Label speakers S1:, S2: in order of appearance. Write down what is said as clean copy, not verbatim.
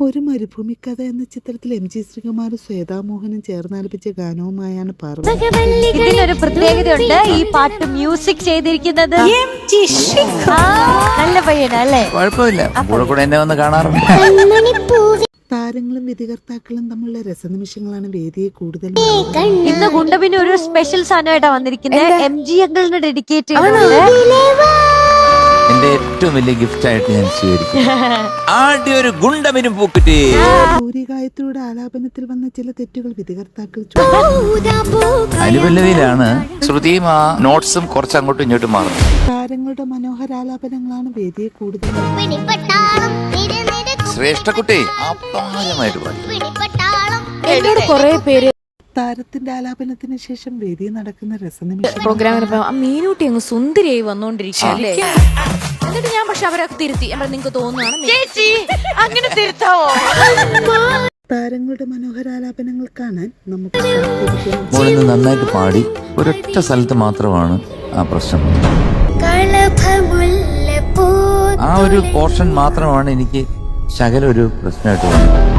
S1: ഒരു മരുഭൂമിക്കഥ എന്ന ചിത്രത്തിൽ MG ശ്രീകുമാറും ശ്വേതാമോഹനും ചേർന്നാലപിച്ച ഗാനവുമായാണ് പാർവതി.
S2: ഇതിനൊരു പ്രത്യേകതയുണ്ട്. ഈ പാട്ട് മ്യൂസിക് ചെയ്തിരിക്കുന്നത് നല്ല പയ്യനല്ലേ?
S3: കുഴപ്പമില്ല, കൂടെ എന്നെ വന്ന് കാണാറുണ്ട്.
S1: താരങ്ങളും വിധികർത്താക്കളും തമ്മിലുള്ള രസനിമിഷങ്ങളാണ് വേദിയെ കൂടുതൽ.
S2: ഇന്ന് ഗുണ്ടബിന് ഒരു സ്പെഷ്യൽ സാധനമായിട്ടാ വന്നിരിക്കുന്നത്. MG അങ്കിളിന് ഡെഡിക്കേറ്റ് ചെയ്തിട്ടുണ്ട്.
S3: എന്റെ ഏറ്റവും വലിയ ഗിഫ്റ്റ് ആയിട്ട് ഞാൻ സ്വീകരിക്കും. ആദ്യ ഒരു ഗുണ്ടബിനും പൂക്കുറ്റി.
S1: സൂര്യഗായത്രിയുടെ ആലാപനത്തിൽ വന്ന ചില തെറ്റുകൾ വിധികർത്താക്കൾ
S3: അനുപല്ലവിയിലാണ് ശ്രുതിയും ആ നോട്ട്സും കുറച്ച് അങ്ങോട്ടും ഇങ്ങോട്ടും മാറും.
S1: താരങ്ങളുടെ മനോഹരാലാപനങ്ങളാണ് വേദിയെ കൂടുതൽ.
S3: ശ്രേഷ്ഠക്കുട്ടി അപാരമായിട്ട് പാടി.
S4: എന്നോട് കുറെ പേര്
S1: താരത്തിന്റെ ആലാപനത്തിന് ശേഷം വേദിയിൽ നടക്കുന്ന രസനിമിഷം
S4: പ്രോഗ്രാമിന് മീനൂട്ടി അങ്ങ് സുന്ദരിയായി വന്നോണ്ടിരിക്കുകയല്ലേ. എന്നിട്ട് ഞാൻ പക്ഷെ അവരൊക്കെ തിരുത്തി. നിങ്ങൾക്ക് തോന്നുകയാണ് ചേച്ചി അങ്ങനെ തിരുത്താവോ?
S1: താരങ്ങളുടെ മനോഹരാലാപനങ്ങൾ കാണാൻ നമുക്ക്
S3: മോളിന്ന് നന്നായിട്ട് പാടി. ഒരൊറ്റ സ്ഥലത്ത് മാത്രമാണ് ആ പ്രശ്നം. ആ ഒരു പോർഷൻ മാത്രമാണ് എനിക്ക് ശകലം ഒരു പ്രശ്നമായിട്ട് തോന്നുന്നത്.